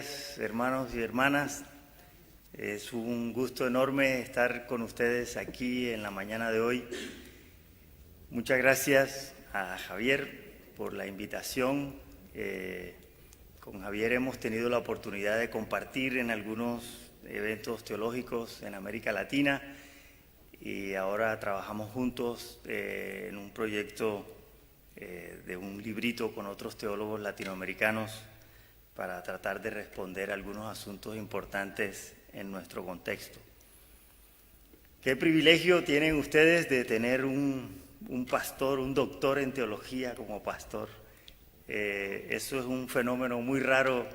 días, hermanos y hermanas. Es un gusto enorme estar con ustedes aquí en la mañana de hoy. Muchas gracias a Javier por la invitación. Con Javier hemos tenido la oportunidad de compartir en algunos eventos teológicos en América Latina y ahora trabajamos juntos en un proyecto de un librito con otros teólogos latinoamericanos para tratar de responder a algunos asuntos importantes en nuestro contexto. Qué privilegio tienen ustedes de tener un pastor, un doctor en teología como pastor. Eso es un fenómeno muy raro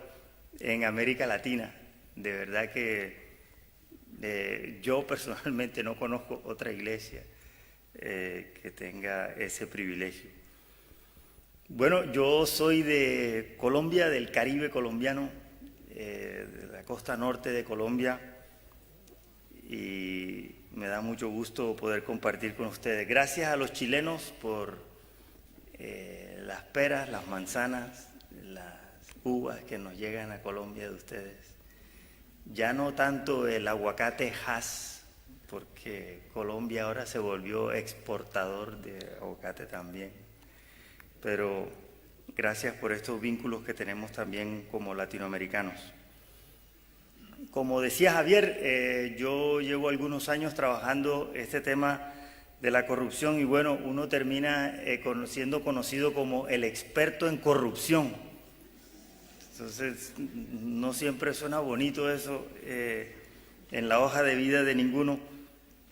en América Latina. De verdad que yo personalmente no conozco otra iglesia que tenga ese privilegio. Bueno, yo soy de Colombia, del Caribe colombiano, de la costa norte de Colombia, y me da mucho gusto poder compartir con ustedes. Gracias a los chilenos por las peras, las manzanas, las uvas que nos llegan a Colombia de ustedes. Ya no tanto el aguacate Hass, porque Colombia ahora se volvió exportador de aguacate también. Pero gracias por estos vínculos que tenemos también como latinoamericanos. Como decía Javier, yo llevo algunos años trabajando este tema de la corrupción y bueno, uno termina siendo conocido como el experto en corrupción. Entonces, no siempre suena bonito eso en la hoja de vida de ninguno,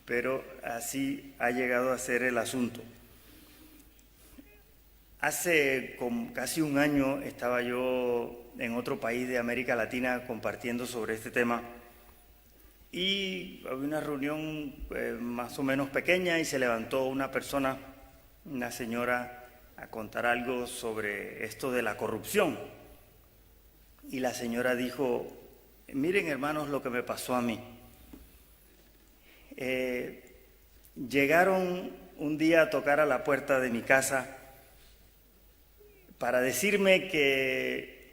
pero así ha llegado a ser el asunto. Hace casi un año estaba yo en otro país de América Latina compartiendo sobre este tema y había una reunión más o menos pequeña y se levantó una persona, una señora, a contar algo sobre esto de la corrupción. Y la señora dijo: miren, hermanos, lo que me pasó a mí. Llegaron un día a tocar a la puerta de mi casa para decirme que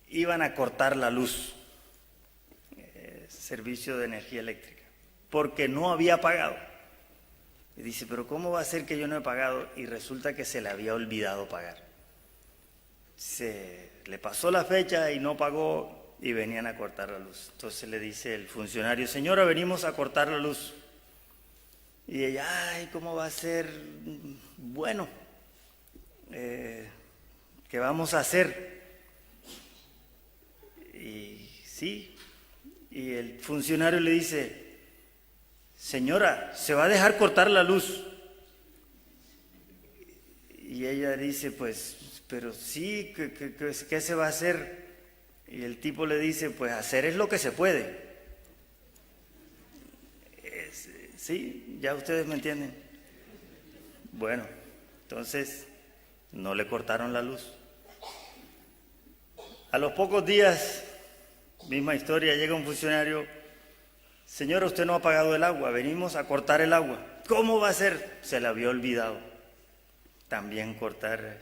iban a cortar la luz, servicio de energía eléctrica, porque no había pagado. Y dice: pero ¿cómo va a ser que yo no he pagado? Y resulta que se le había olvidado pagar. Se le pasó la fecha y no pagó y venían a cortar la luz. Entonces le dice el funcionario: señora, venimos a cortar la luz. Y ella: ay, ¿cómo va a ser? Bueno, ¿qué vamos a hacer? Y sí, y el funcionario le dice: señora, ¿se va a dejar cortar la luz? Y ella dice: pues, pero sí, ¿qué se va a hacer? Y el tipo le dice: pues hacer es lo que se puede. Sí, ya ustedes me entienden. Bueno, entonces no le cortaron la luz. A los pocos días, misma historia, llega un funcionario: señora, usted no ha pagado el agua, venimos a cortar el agua. ¿Cómo va a ser? Se le había olvidado también cortar.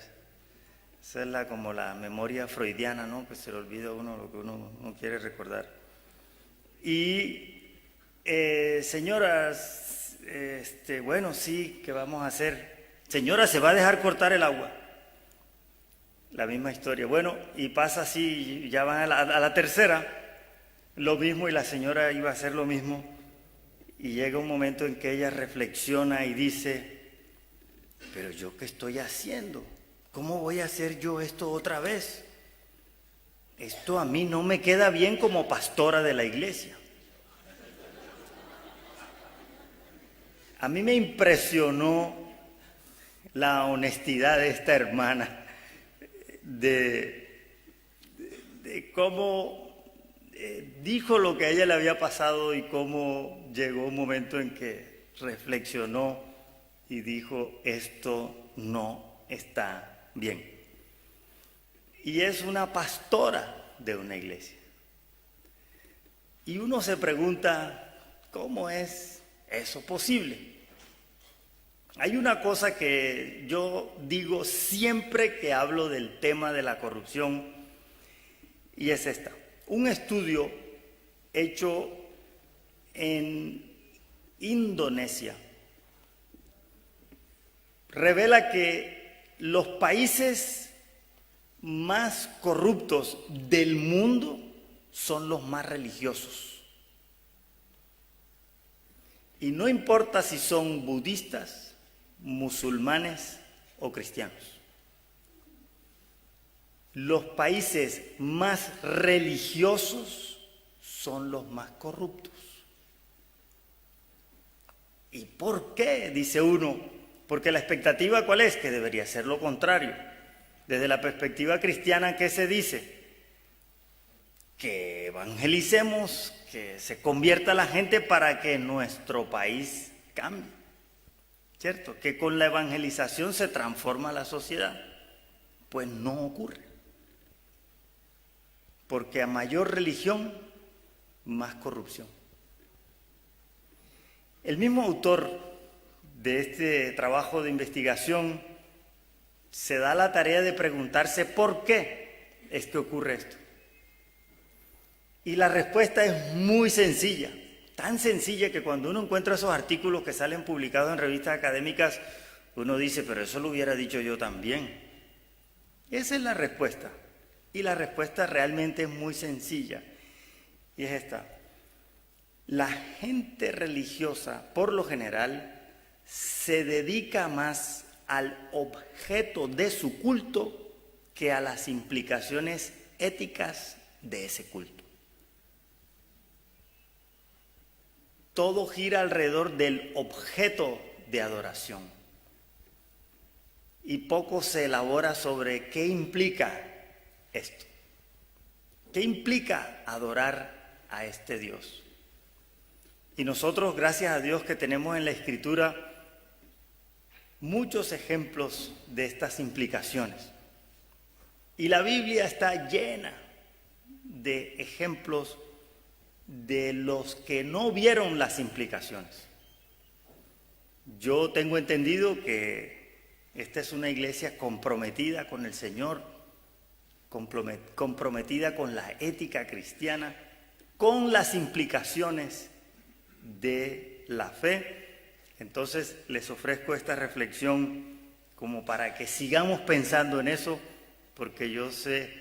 Esa es como la memoria freudiana, ¿no? Que se le olvida a uno lo que uno no quiere recordar. Y señoras, bueno, sí, ¿qué vamos a hacer? Señora, ¿se va a dejar cortar el agua? La misma historia. Bueno, y pasa así, ya van a la tercera, lo mismo, y la señora iba a hacer lo mismo. Y llega un momento en que ella reflexiona y dice: pero ¿yo qué estoy haciendo? ¿Cómo voy a hacer yo esto otra vez? Esto a mí no me queda bien como pastora de la iglesia. A mí me impresionó la honestidad de esta hermana, de cómo dijo lo que a ella le había pasado y cómo llegó un momento en que reflexionó y dijo: esto no está bien. Y es una pastora de una iglesia. Y uno se pregunta: ¿cómo es eso posible? Hay una cosa que yo digo siempre que hablo del tema de la corrupción, y es esta: un estudio hecho en Indonesia revela que los países más corruptos del mundo son los más religiosos. Y no importa si son budistas, musulmanes o cristianos. Los países más religiosos son los más corruptos. ¿Y por qué? Dice uno. Porque la expectativa, ¿cuál es? Que debería ser lo contrario. Desde la perspectiva cristiana, ¿qué se dice? Que evangelicemos, que se convierta la gente para que nuestro país cambie. ¿Cierto? Que con la evangelización se transforma la sociedad. Pues no ocurre. Porque a mayor religión, más corrupción. El mismo autor de este trabajo de investigación se da la tarea de preguntarse por qué es que ocurre esto. Y la respuesta es muy sencilla, tan sencilla que cuando uno encuentra esos artículos que salen publicados en revistas académicas, uno dice, pero eso lo hubiera dicho yo también. Esa es la respuesta. Y la respuesta realmente es muy sencilla. Y es esta. La gente religiosa, por lo general, se dedica más al objeto de su culto que a las implicaciones éticas de ese culto. Todo gira alrededor del objeto de adoración y poco se elabora sobre qué implica esto. ¿Qué implica adorar a este Dios? Y nosotros, gracias a Dios, que tenemos en la Escritura muchos ejemplos de estas implicaciones. Y la Biblia está llena de ejemplos de los que no vieron las implicaciones. Yo tengo entendido que esta es una iglesia comprometida con el Señor, comprometida con la ética cristiana, con las implicaciones de la fe. Entonces les ofrezco esta reflexión como para que sigamos pensando en eso, porque yo sé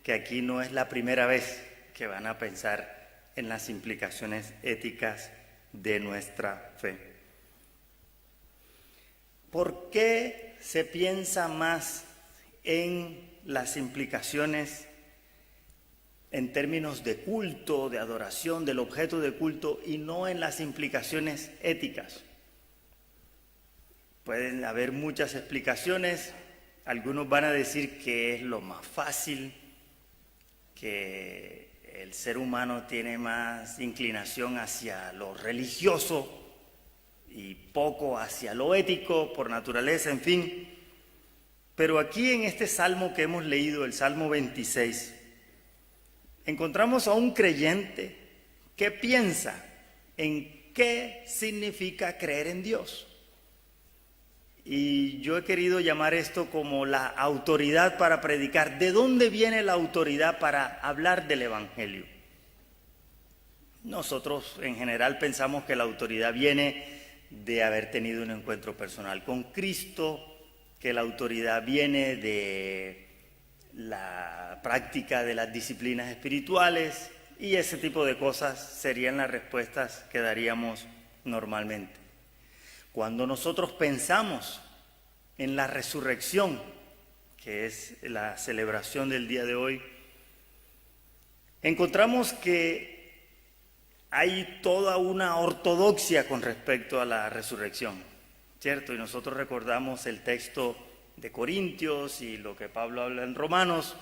que aquí no es la primera vez que van a pensar en las implicaciones éticas de nuestra fe. ¿Por qué se piensa más en las implicaciones en términos de culto, de adoración, del objeto de culto, y no en las implicaciones éticas? Pueden haber muchas explicaciones. Algunos van a decir que es lo más fácil, que el ser humano tiene más inclinación hacia lo religioso y poco hacia lo ético por naturaleza, en fin. Pero aquí en este salmo que hemos leído, el Salmo 26, encontramos a un creyente que piensa en qué significa creer en Dios. Y yo he querido llamar esto como la autoridad para predicar. ¿De dónde viene la autoridad para hablar del Evangelio? Nosotros en general pensamos que la autoridad viene de haber tenido un encuentro personal con Cristo, que la autoridad viene de la práctica de las disciplinas espirituales, y ese tipo de cosas serían las respuestas que daríamos normalmente. Cuando nosotros pensamos en la resurrección, que es la celebración del día de hoy, encontramos que hay toda una ortodoxia con respecto a la resurrección, ¿cierto? Y nosotros recordamos el texto de Corintios y lo que Pablo habla en Romanos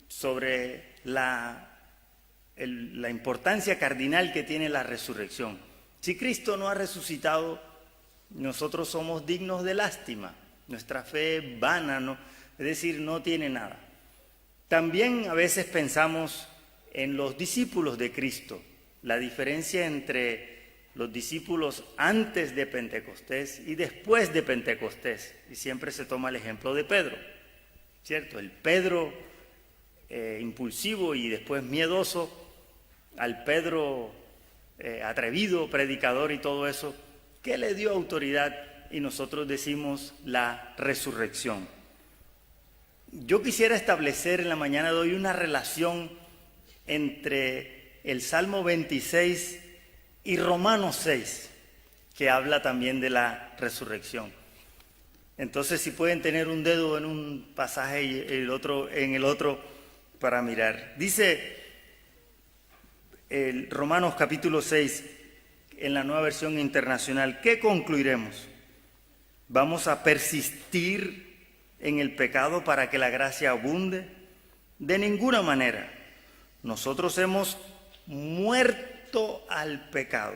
sobre la importancia cardinal que tiene la resurrección. Si Cristo no ha resucitado, nosotros somos dignos de lástima, nuestra fe es vana, ¿no? Es decir, no tiene nada. También a veces pensamos en los discípulos de Cristo, la diferencia entre los discípulos antes de Pentecostés y después de Pentecostés, y siempre se toma el ejemplo de Pedro, ¿cierto? El Pedro impulsivo y después miedoso, al Pedro atrevido, predicador y todo eso, ¿qué le dio autoridad? Y nosotros decimos la resurrección. Yo quisiera establecer en la mañana de hoy una relación entre el Salmo 26 y Romanos 6, que habla también de la resurrección. Entonces, si pueden tener un dedo en un pasaje y el otro en el otro para mirar. Dice el Romanos capítulo 6, en la Nueva Versión Internacional, ¿qué concluiremos? ¿Vamos a persistir en el pecado para que la gracia abunde? De ninguna manera. Nosotros hemos muerto al pecado.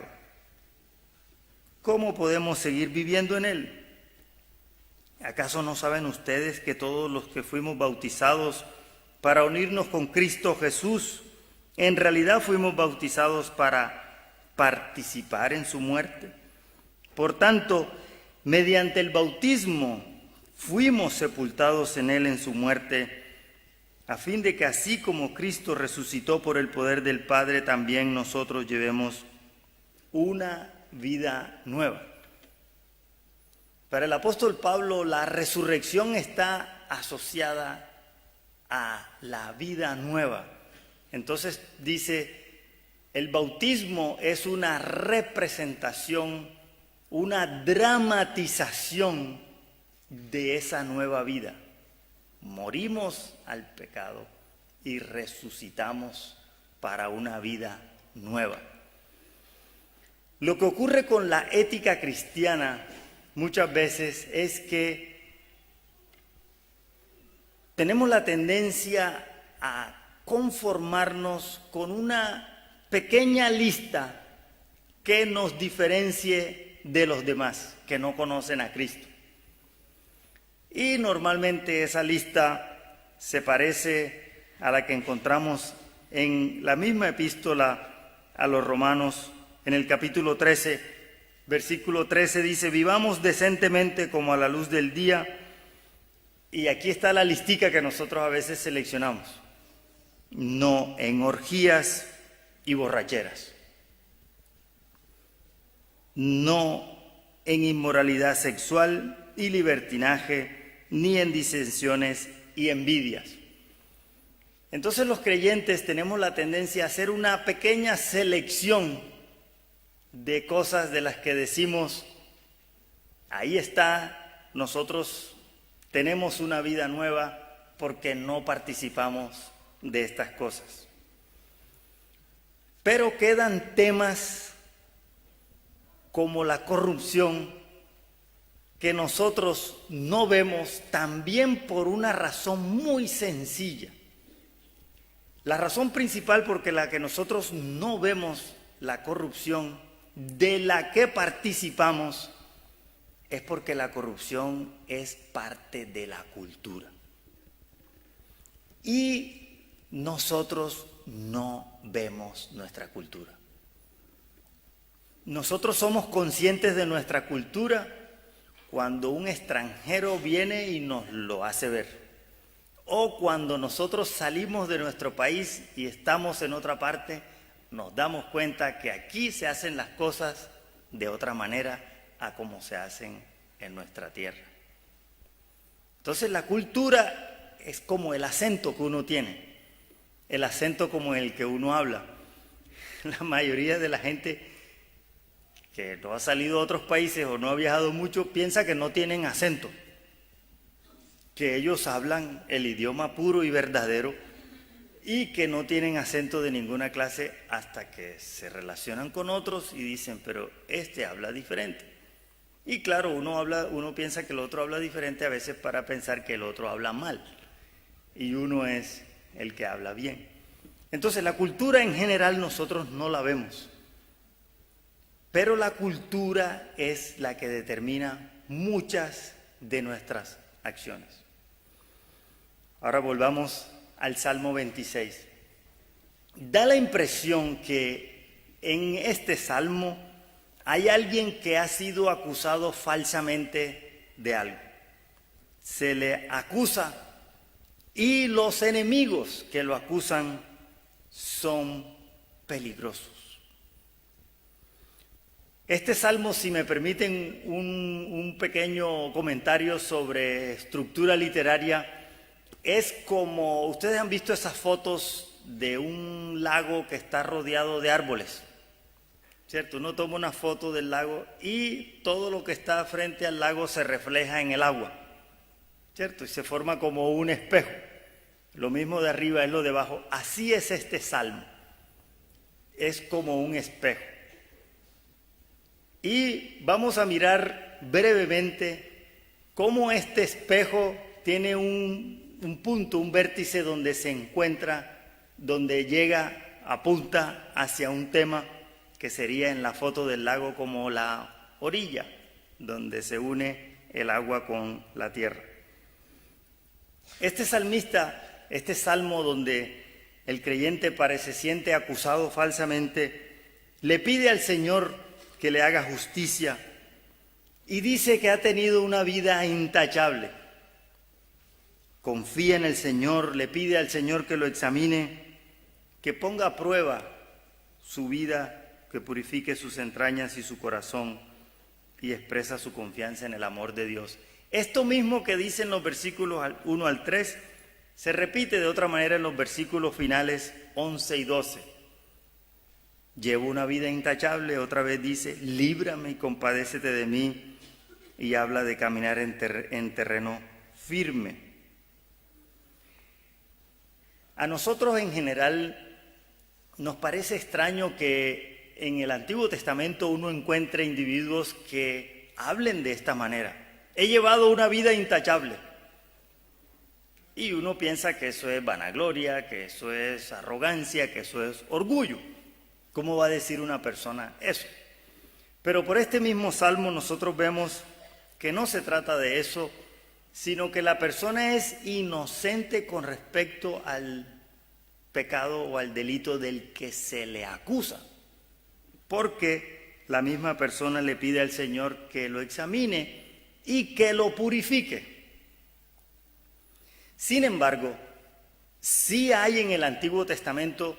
¿Cómo podemos seguir viviendo en él? ¿Acaso no saben ustedes que todos los que fuimos bautizados para unirnos con Cristo Jesús, en realidad fuimos bautizados para participar en su muerte? Por tanto, mediante el bautismo fuimos sepultados en él en su muerte, a fin de que así como Cristo resucitó por el poder del Padre, también nosotros llevemos una vida nueva. Para el apóstol Pablo, la resurrección está asociada a la vida nueva. Entonces dice, el bautismo es una representación, una dramatización de esa nueva vida. Morimos al pecado y resucitamos para una vida nueva. Lo que ocurre con la ética cristiana muchas veces es que tenemos la tendencia a conformarnos con una pequeña lista que nos diferencie de los demás que no conocen a Cristo. Y normalmente esa lista se parece a la que encontramos en la misma epístola a los Romanos, en el capítulo 13, versículo 13 dice, vivamos decentemente como a la luz del día. Y aquí está la listica que nosotros a veces seleccionamos. No en orgías y borracheras. No en inmoralidad sexual y libertinaje, ni en disensiones y envidias. Entonces los creyentes tenemos la tendencia a hacer una pequeña selección de cosas de las que decimos, ahí está, nosotros tenemos una vida nueva porque no participamos de estas cosas. Pero quedan temas como la corrupción que nosotros no vemos, también por una razón muy sencilla. La razón principal por la que nosotros no vemos la corrupción de la que participamos es porque la corrupción es parte de la cultura. Y nosotros no vemos nuestra cultura. Nosotros somos conscientes de nuestra cultura cuando un extranjero viene y nos lo hace ver. O cuando nosotros salimos de nuestro país y estamos en otra parte, nos damos cuenta que aquí se hacen las cosas de otra manera a como se hacen en nuestra tierra. Entonces la cultura es como el acento que uno tiene, el acento como el que uno habla. La mayoría de la gente que no ha salido a otros países o no ha viajado mucho piensa que no tienen acento, que ellos hablan el idioma puro y verdadero y que no tienen acento de ninguna clase hasta que se relacionan con otros y dicen, pero este habla diferente. Y claro, uno piensa que el otro habla diferente a veces para pensar que el otro habla mal y uno es el que habla bien. Entonces la cultura en general nosotros no la vemos, pero la cultura es la que determina muchas de nuestras acciones. Ahora volvamos al Salmo 26. Da la impresión que en este Salmo hay alguien que ha sido acusado falsamente de algo. Se le acusa y los enemigos que lo acusan son peligrosos. Este salmo, si me permiten un pequeño comentario sobre estructura literaria, es como, ustedes han visto esas fotos de un lago que está rodeado de árboles, ¿cierto? Uno toma una foto del lago y todo lo que está frente al lago se refleja en el agua, ¿cierto? Y se forma como un espejo. Lo mismo de arriba es lo de abajo. Así es este salmo. Es como un espejo. Y vamos a mirar brevemente cómo este espejo tiene un punto, un vértice donde se encuentra, donde llega, apunta hacia un tema que sería en la foto del lago como la orilla, donde se une el agua con la tierra. Este salmista, este salmo donde el creyente se siente acusado falsamente, le pide al Señor que le haga justicia y dice que ha tenido una vida intachable. Confía en el Señor, le pide al Señor que lo examine, que ponga a prueba su vida, que purifique sus entrañas y su corazón y expresa su confianza en el amor de Dios. Esto mismo que dice en los versículos 1 al 3 se repite de otra manera en los versículos finales 11 y 12. Llevo una vida intachable, otra vez dice, líbrame y compadécete de mí, y habla de caminar en terreno firme. A nosotros en general nos parece extraño que en el Antiguo Testamento uno encuentre individuos que hablen de esta manera. He llevado una vida intachable. Y uno piensa que eso es vanagloria, que eso es arrogancia, que eso es orgullo. ¿Cómo va a decir una persona eso? Pero por este mismo salmo nosotros vemos que no se trata de eso, sino que la persona es inocente con respecto al pecado o al delito del que se le acusa, porque la misma persona le pide al Señor que lo examine y que lo purifique. Sin embargo, sí hay en el Antiguo Testamento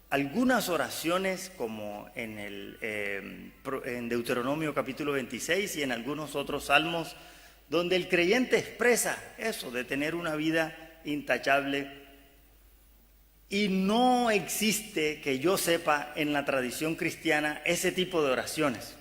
algunas oraciones, como en Deuteronomio capítulo 26 y en algunos otros salmos, donde el creyente expresa eso de tener una vida intachable, y no existe, que yo sepa, en la tradición cristiana ese tipo de oraciones.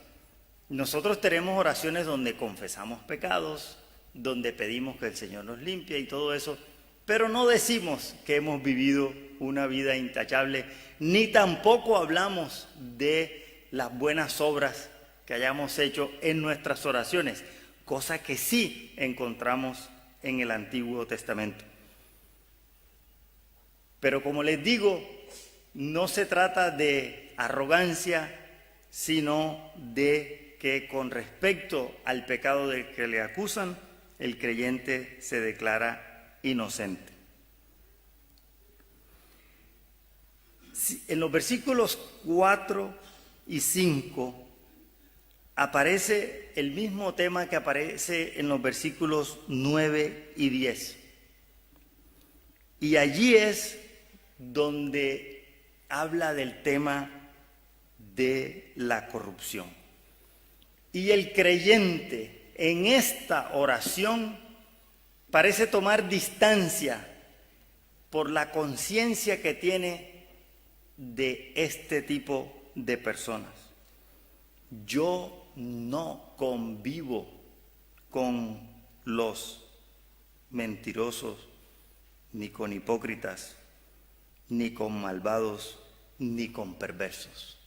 Nosotros tenemos oraciones donde confesamos pecados, donde pedimos que el Señor nos limpie y todo eso, pero no decimos que hemos vivido una vida intachable, ni tampoco hablamos de las buenas obras que hayamos hecho en nuestras oraciones, cosa que sí encontramos en el Antiguo Testamento. Pero como les digo, no se trata de arrogancia, sino de que con respecto al pecado del que le acusan, el creyente se declara inocente. En los versículos 4 y 5 aparece el mismo tema que aparece en los versículos 9 y 10. Y allí es donde habla del tema de la corrupción. Y el creyente en esta oración parece tomar distancia por la conciencia que tiene de este tipo de personas. Yo no convivo con los mentirosos, ni con hipócritas, ni con malvados, ni con perversos.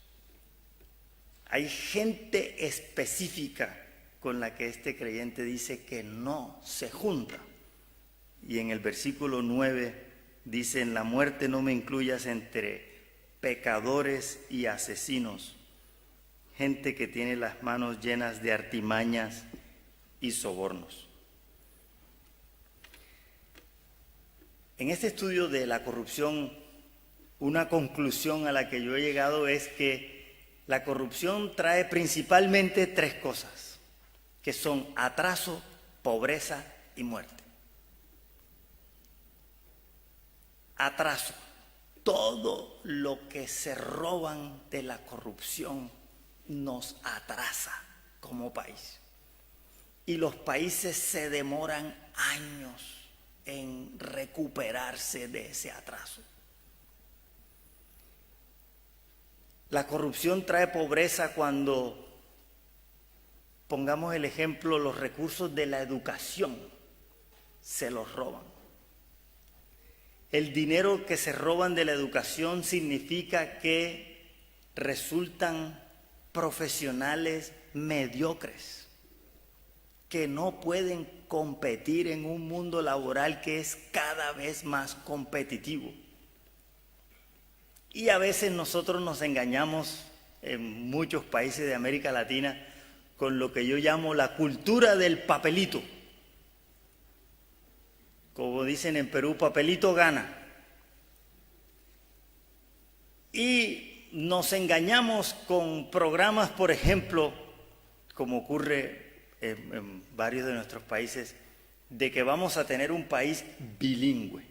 Hay gente específica con la que este creyente dice que no se junta. Y en el versículo 9 dice, en la muerte no me incluyas entre pecadores y asesinos, gente que tiene las manos llenas de artimañas y sobornos. En este estudio de la corrupción, una conclusión a la que yo he llegado es que la corrupción trae principalmente tres cosas, que son atraso, pobreza y muerte. atraso. Todo lo que se roban de la corrupción nos atrasa como país. Y los países se demoran años en recuperarse de ese atraso. La corrupción trae pobreza cuando, pongamos el ejemplo, los recursos de la educación se los roban. El dinero que se roban de la educación significa que resultan profesionales mediocres, que no pueden competir en un mundo laboral que es cada vez más competitivo. Y a veces nosotros nos engañamos en muchos países de América Latina con lo que yo llamo la cultura del papelito. Como dicen en Perú, papelito gana. Y nos engañamos con programas, por ejemplo, como ocurre en varios de nuestros países, de que vamos a tener un país bilingüe.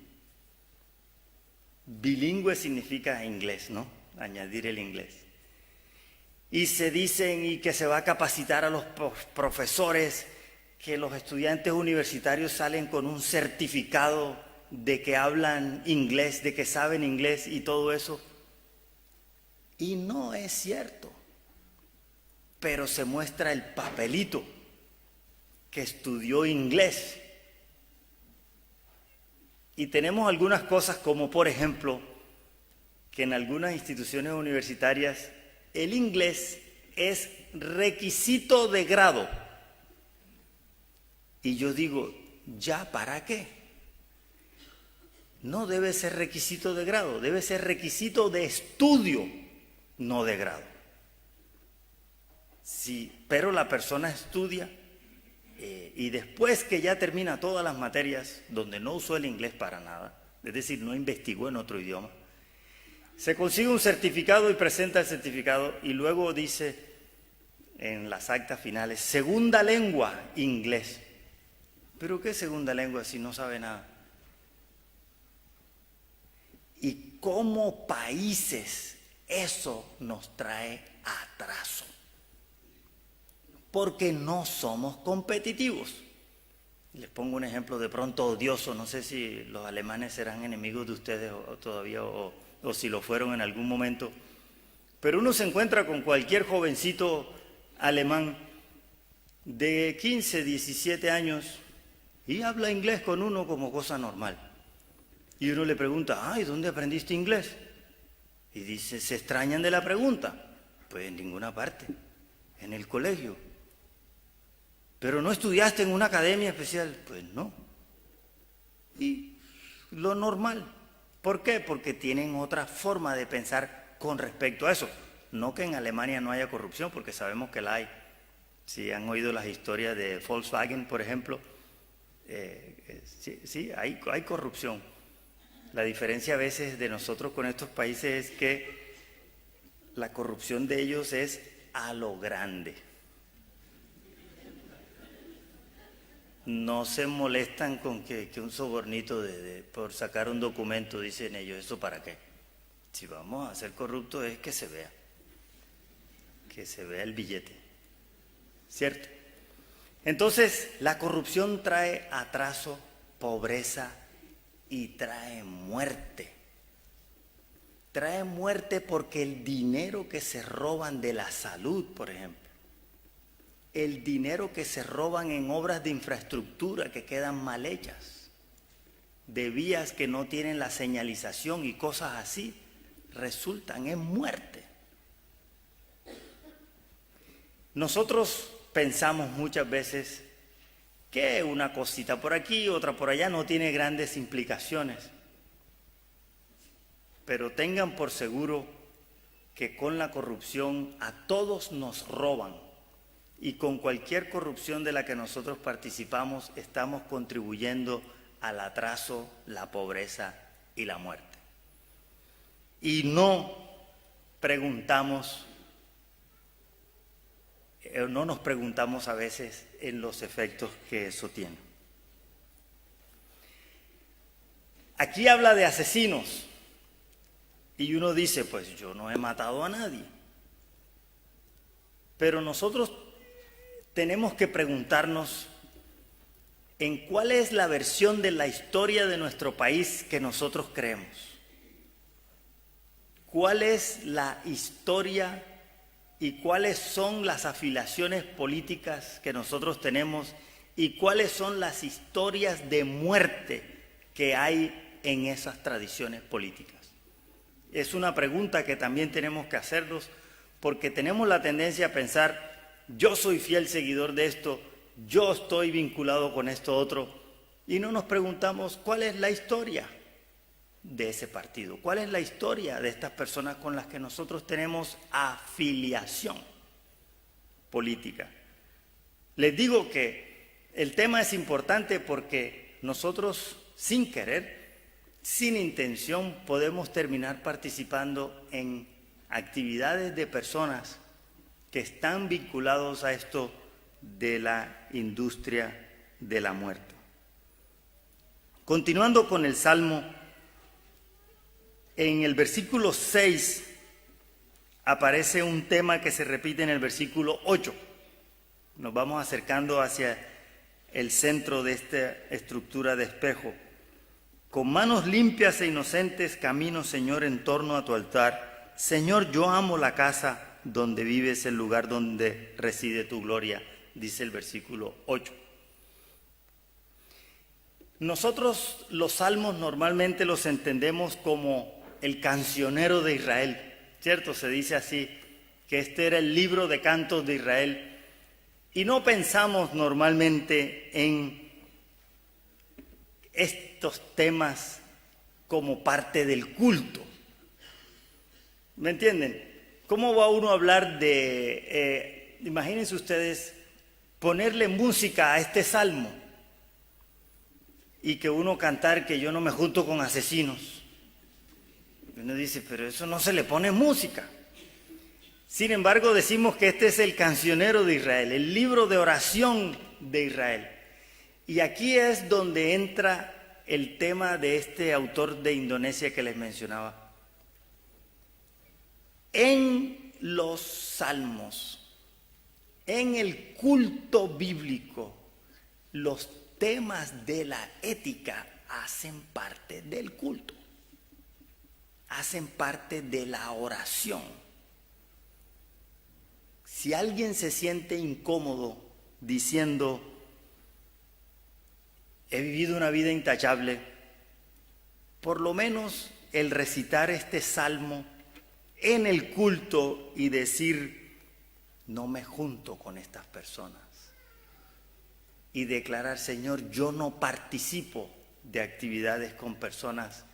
Bilingüe significa inglés, ¿no? Añadir el inglés. Y se dicen y que se va a capacitar a los profesores, que los estudiantes universitarios salen con un certificado de que hablan inglés, de que saben inglés y todo eso. Y no es cierto. Pero se muestra el papelito que estudió inglés. Y tenemos algunas cosas como, por ejemplo, que en algunas instituciones universitarias el inglés es requisito de grado. Y yo digo, ¿ya para qué? No debe ser requisito de grado, debe ser requisito de estudio, no de grado. Sí, pero la persona estudia y después que ya termina todas las materias donde no usó el inglés para nada, es decir, no investigó en otro idioma, se consigue un certificado y presenta el certificado y luego dice en las actas finales, segunda lengua, inglés. ¿Pero qué segunda lengua si no sabe nada? Y como países eso nos trae atraso. Porque no somos competitivos. Les pongo un ejemplo de pronto odioso, no sé si los alemanes serán enemigos de ustedes todavía o si lo fueron en algún momento, pero uno se encuentra con cualquier jovencito alemán de 15, 17 años y habla inglés con uno como cosa normal. Y uno le pregunta, ay, ¿dónde aprendiste inglés? Y dice, ¿se extrañan de la pregunta? Pues en ninguna parte, en el colegio. ¿Pero no estudiaste en una academia especial? Pues no. Y lo normal. ¿Por qué? Porque tienen otra forma de pensar con respecto a eso. No que en Alemania no haya corrupción, porque sabemos que la hay. Si han oído las historias de Volkswagen, por ejemplo, sí, hay corrupción. La diferencia a veces de nosotros con estos países es que la corrupción de ellos es a lo grande. No se molestan con que un sobornito por sacar un documento, dicen ellos, ¿eso para qué? Si vamos a ser corruptos es que se vea el billete, ¿cierto? Entonces, la corrupción trae atraso, pobreza y trae muerte. Trae muerte porque el dinero que se roban de la salud, por ejemplo, el dinero que se roban en obras de infraestructura que quedan mal hechas, de vías que no tienen la señalización y cosas así, resultan en muerte. Nosotros pensamos muchas veces que una cosita por aquí, otra por allá, no tiene grandes implicaciones. Pero tengan por seguro que con la corrupción a todos nos roban. Y con cualquier corrupción de la que nosotros participamos, estamos contribuyendo al atraso, la pobreza y la muerte. Y no nos preguntamos a veces en los efectos que eso tiene. Aquí habla de asesinos y uno dice, pues yo no he matado a nadie. Pero nosotros tenemos que preguntarnos en cuál es la versión de la historia de nuestro país que nosotros creemos. ¿Cuál es la historia y cuáles son las afiliaciones políticas que nosotros tenemos y cuáles son las historias de muerte que hay en esas tradiciones políticas? Es una pregunta que también tenemos que hacernos, porque tenemos la tendencia a pensar, yo soy fiel seguidor de esto, yo estoy vinculado con esto otro, y no nos preguntamos cuál es la historia de ese partido, cuál es la historia de estas personas con las que nosotros tenemos afiliación política. Les digo que el tema es importante porque nosotros, sin querer, sin intención, podemos terminar participando en actividades de personas que están vinculados a esto de la industria de la muerte. Continuando con el Salmo, en el versículo 6 aparece un tema que se repite en el versículo 8. Nos vamos acercando hacia el centro de esta estructura de espejo. Con manos limpias e inocentes camino, Señor, en torno a tu altar. Señor, yo amo la casa donde vives, el lugar donde reside tu gloria, dice el versículo 8. Nosotros los salmos normalmente los entendemos como el cancionero de Israel, ¿cierto? Se dice así, que este era el libro de cantos de Israel. Y no pensamos normalmente en estos temas como parte del culto. ¿Me entienden? ¿Cómo va uno a hablar de, imagínense ustedes, ponerle música a este salmo y que uno cantar que yo no me junto con asesinos? Y uno dice, pero eso no se le pone música. Sin embargo, decimos que este es el cancionero de Israel, el libro de oración de Israel. Y aquí es donde entra el tema de este autor de Indonesia que les mencionaba. En los salmos, en el culto bíblico, los temas de la ética hacen parte del culto, hacen parte de la oración. Si alguien se siente incómodo diciendo, he vivido una vida intachable, por lo menos el recitar este salmo en el culto y decir, no me junto con estas personas. Y declarar, Señor, yo no participo de actividades con personas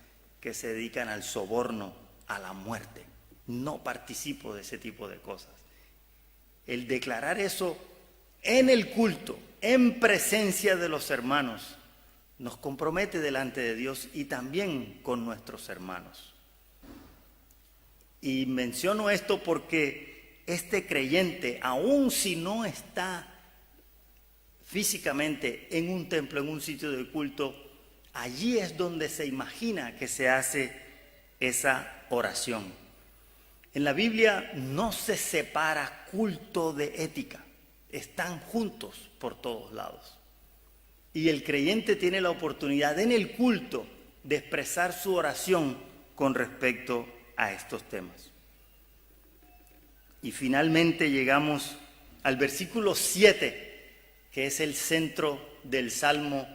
que se dedican al soborno, a la muerte. No participo de ese tipo de cosas. El declarar eso en el culto, en presencia de los hermanos, nos compromete delante de Dios y también con nuestros hermanos. Y menciono esto porque este creyente, aun si no está físicamente en un templo, en un sitio de culto, allí es donde se imagina que se hace esa oración. En la Biblia no se separa culto de ética, están juntos por todos lados. Y el creyente tiene la oportunidad en el culto de expresar su oración con respecto a estos temas. Y finalmente llegamos al versículo 7, que es el centro del Salmo.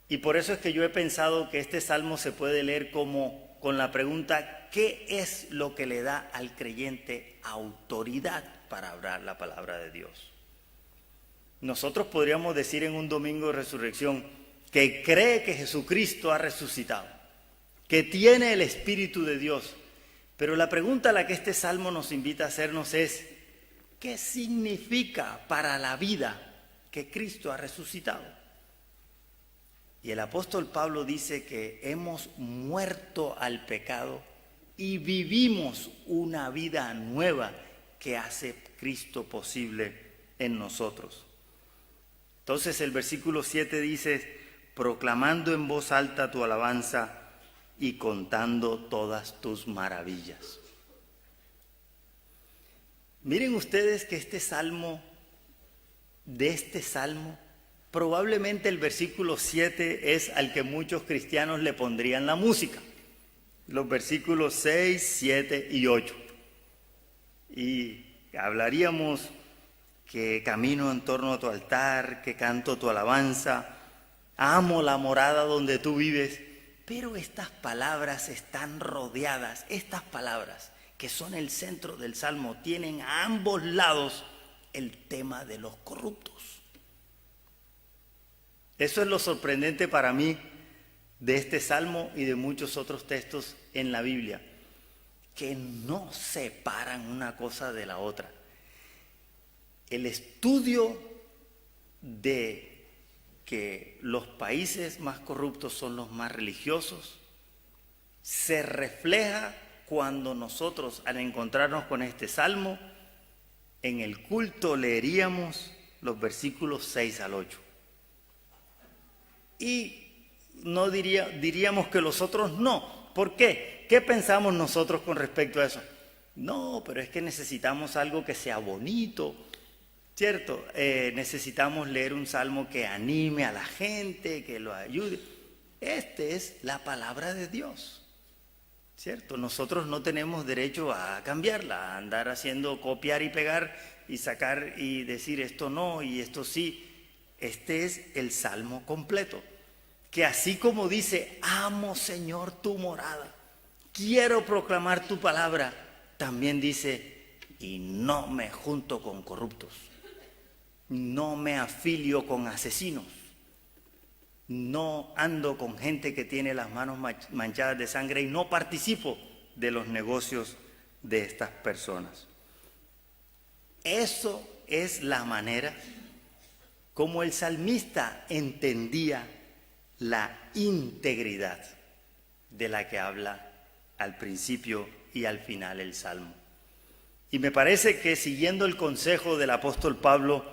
Y por eso es que yo he pensado que este Salmo se puede leer como con la pregunta, ¿qué es lo que le da al creyente autoridad para hablar la palabra de Dios? Nosotros podríamos decir en un domingo de resurrección que cree que Jesucristo ha resucitado, que tiene el Espíritu de Dios. Pero la pregunta a la que este Salmo nos invita a hacernos es, ¿qué significa para la vida que Cristo ha resucitado? Y el apóstol Pablo dice que hemos muerto al pecado y vivimos una vida nueva que hace Cristo posible en nosotros. Entonces el versículo 7 dice, proclamando en voz alta tu alabanza y contando todas tus maravillas. Miren ustedes que de este salmo, probablemente el versículo 7 es al que muchos cristianos le pondrían la música. Los versículos 6, 7 y 8. Y hablaríamos que camino en torno a tu altar, que canto tu alabanza, amo la morada donde tú vives, pero estas palabras están rodeadas, estas palabras que son el centro del Salmo, tienen a ambos lados el tema de los corruptos. Eso es lo sorprendente para mí de este Salmo y de muchos otros textos en la Biblia, que no separan una cosa de la otra. El estudio de que los países más corruptos son los más religiosos se refleja cuando nosotros, al encontrarnos con este salmo, en el culto leeríamos los versículos 6 al 8. Y no diríamos que los otros no. ¿Por qué? ¿Qué pensamos nosotros con respecto a eso? No, pero es que necesitamos algo que sea bonito, ¿cierto? Necesitamos leer un salmo que anime a la gente, que lo ayude. Esta es la palabra de Dios, ¿cierto? Nosotros no tenemos derecho a cambiarla, a andar haciendo copiar y pegar y sacar y decir esto no y esto sí. Este es el salmo completo, que así como dice, amo Señor tu morada, quiero proclamar tu palabra, también dice, y no me junto con corruptos, no me afilio con asesinos, no ando con gente que tiene las manos manchadas de sangre y no participo de los negocios de estas personas. Eso es la manera como el salmista entendía la integridad de la que habla al principio y al final el Salmo. Y me parece que siguiendo el consejo del apóstol Pablo,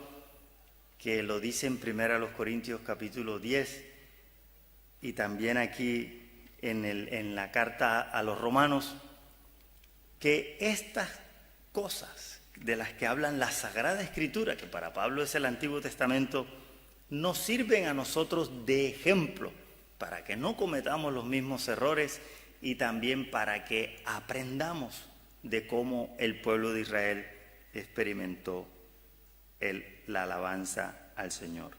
que lo dice en 1 Corintios capítulo 10 y también aquí en la carta a los romanos, que estas cosas de las que hablan la Sagrada Escritura, que para Pablo es el Antiguo Testamento, nos sirven a nosotros de ejemplo para que no cometamos los mismos errores y también para que aprendamos de cómo el pueblo de Israel experimentó la alabanza al Señor.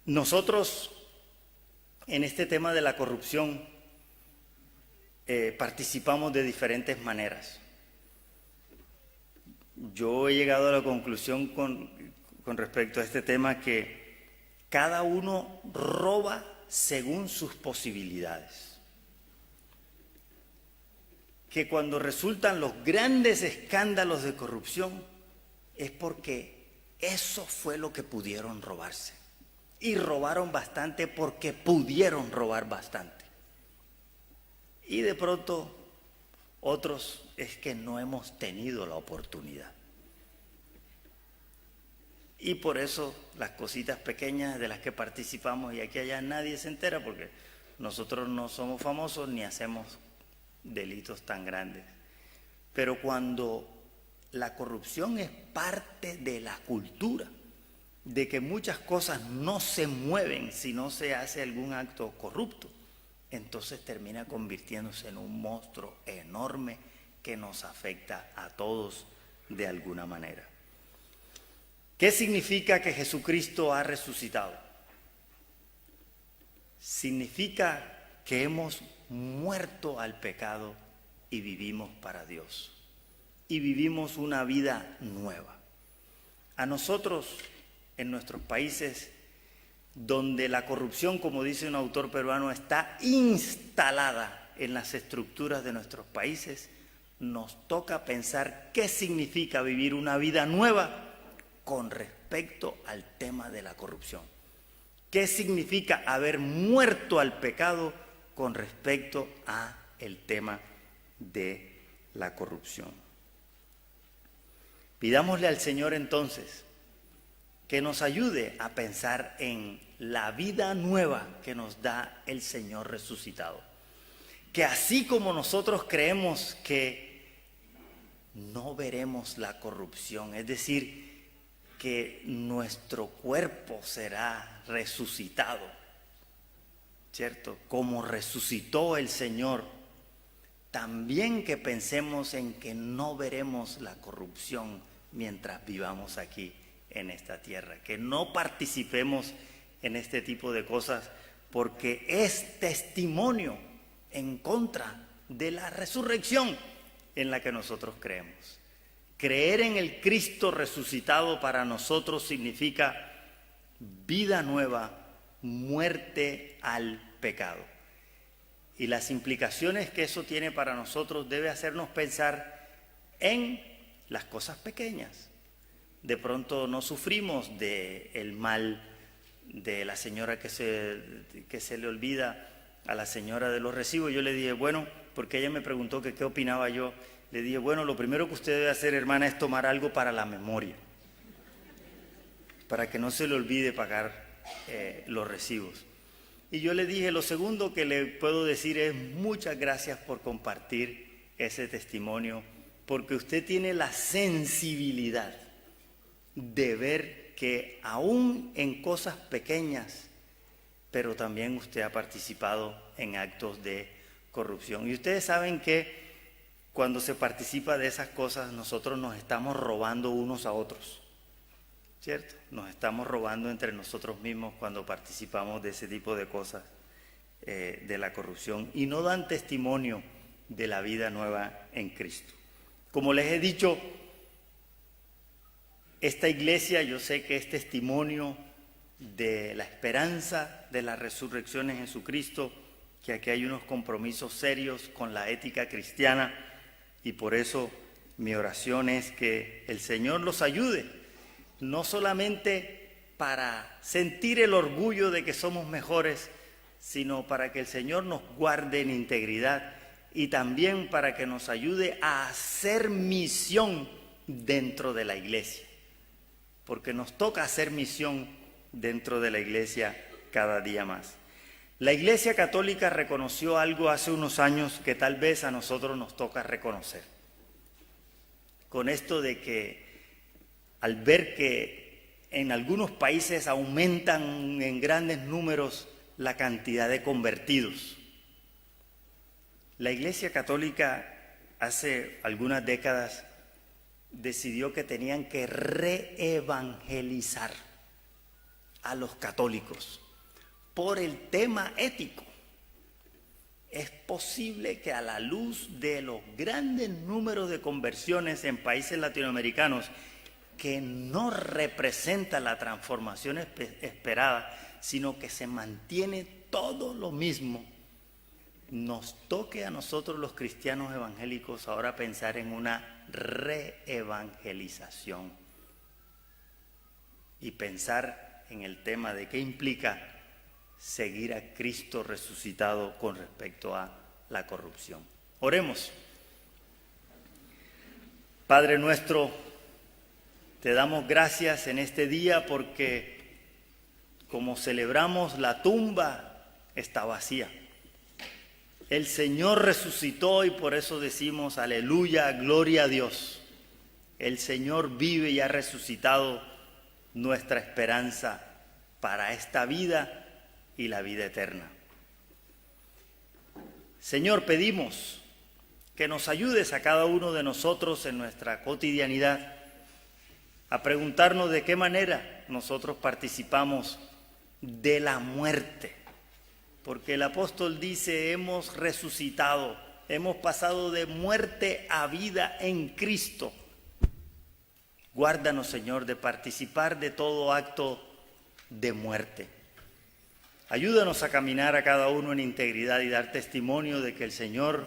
Nosotros en este tema de la corrupción participamos de diferentes maneras. Yo he llegado a la conclusión con respecto a este tema que cada uno roba según sus posibilidades. Que cuando resultan los grandes escándalos de corrupción es porque eso fue lo que pudieron robarse. Y robaron bastante porque pudieron robar bastante. Y de pronto otros es que no hemos tenido la oportunidad. Y por eso las cositas pequeñas de las que participamos y aquí allá nadie se entera porque nosotros no somos famosos ni hacemos delitos tan grandes. Pero cuando la corrupción es parte de la cultura, de que muchas cosas no se mueven si no se hace algún acto corrupto, entonces termina convirtiéndose en un monstruo enorme que nos afecta a todos de alguna manera. ¿Qué significa que Jesucristo ha resucitado? Significa que hemos muerto al pecado y vivimos para Dios. Y vivimos una vida nueva. A nosotros, en nuestros países, donde la corrupción, como dice un autor peruano, está instalada en las estructuras de nuestros países, nos toca pensar qué significa vivir una vida nueva con respecto al tema de la corrupción. ¿Qué significa haber muerto al pecado con respecto a el tema de la corrupción? Pidámosle al Señor entonces que nos ayude a pensar en la vida nueva que nos da el Señor resucitado. Que así como nosotros creemos que no veremos la corrupción, es decir, que nuestro cuerpo será resucitado, ¿cierto? Como resucitó el Señor, también que pensemos en que no veremos la corrupción mientras vivamos aquí en esta tierra, que no participemos en este tipo de cosas, porque es testimonio en contra de la resurrección en la que nosotros creemos. Creer en el Cristo resucitado para nosotros significa vida nueva, muerte al pecado. Y las implicaciones que eso tiene para nosotros debe hacernos pensar en las cosas pequeñas. De pronto no sufrimos del mal de la señora que se le olvida a la señora de los recibos. Yo le dije, bueno, porque ella me preguntó que qué opinaba yo. Le dije, bueno, lo primero que usted debe hacer, hermana, es tomar algo para la memoria, para que no se le olvide pagar los recibos. Y yo le dije, lo segundo que le puedo decir es muchas gracias por compartir ese testimonio, porque usted tiene la sensibilidad de ver que aún en cosas pequeñas, pero también usted ha participado en actos de corrupción. Y ustedes saben que cuando se participa de esas cosas, nosotros nos estamos robando unos a otros, ¿cierto? Nos estamos robando entre nosotros mismos cuando participamos de ese tipo de cosas, de la corrupción, y no dan testimonio de la vida nueva en Cristo. Como les he dicho, esta iglesia yo sé que es testimonio de la esperanza de la resurrección en Jesucristo, que aquí hay unos compromisos serios con la ética cristiana, y por eso mi oración es que el Señor los ayude, no solamente para sentir el orgullo de que somos mejores, sino para que el Señor nos guarde en integridad y también para que nos ayude a hacer misión dentro de la iglesia, porque nos toca hacer misión dentro de la iglesia cada día más. La Iglesia Católica reconoció algo hace unos años que tal vez a nosotros nos toca reconocer. Con esto de que al ver que en algunos países aumentan en grandes números la cantidad de convertidos, la Iglesia Católica hace algunas décadas decidió que tenían que reevangelizar a los católicos por el tema ético. Es posible que a la luz de los grandes números de conversiones en países latinoamericanos, que no representa la transformación esperada, sino que se mantiene todo lo mismo, nos toque a nosotros los cristianos evangélicos ahora pensar en una reevangelización y pensar en el tema de qué implica seguir a Cristo resucitado con respecto a la corrupción. Oremos. Padre nuestro, te damos gracias en este día porque como celebramos, la tumba está vacía. El Señor resucitó y por eso decimos aleluya, gloria a Dios. El Señor vive y ha resucitado nuestra esperanza para esta vida y la vida eterna. Señor, pedimos que nos ayudes a cada uno de nosotros en nuestra cotidianidad a preguntarnos de qué manera nosotros participamos de la muerte, porque el apóstol dice, hemos resucitado, hemos pasado de muerte a vida en Cristo. Guárdanos, Señor, de participar de todo acto de muerte. Ayúdanos a caminar a cada uno en integridad y dar testimonio de que el Señor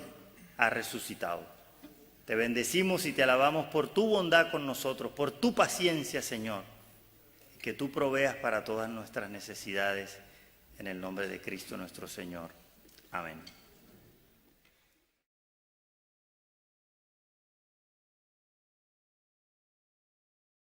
ha resucitado. Te bendecimos y te alabamos por tu bondad con nosotros, por tu paciencia, Señor, que tú proveas para todas nuestras necesidades, en el nombre de Cristo nuestro Señor. Amén.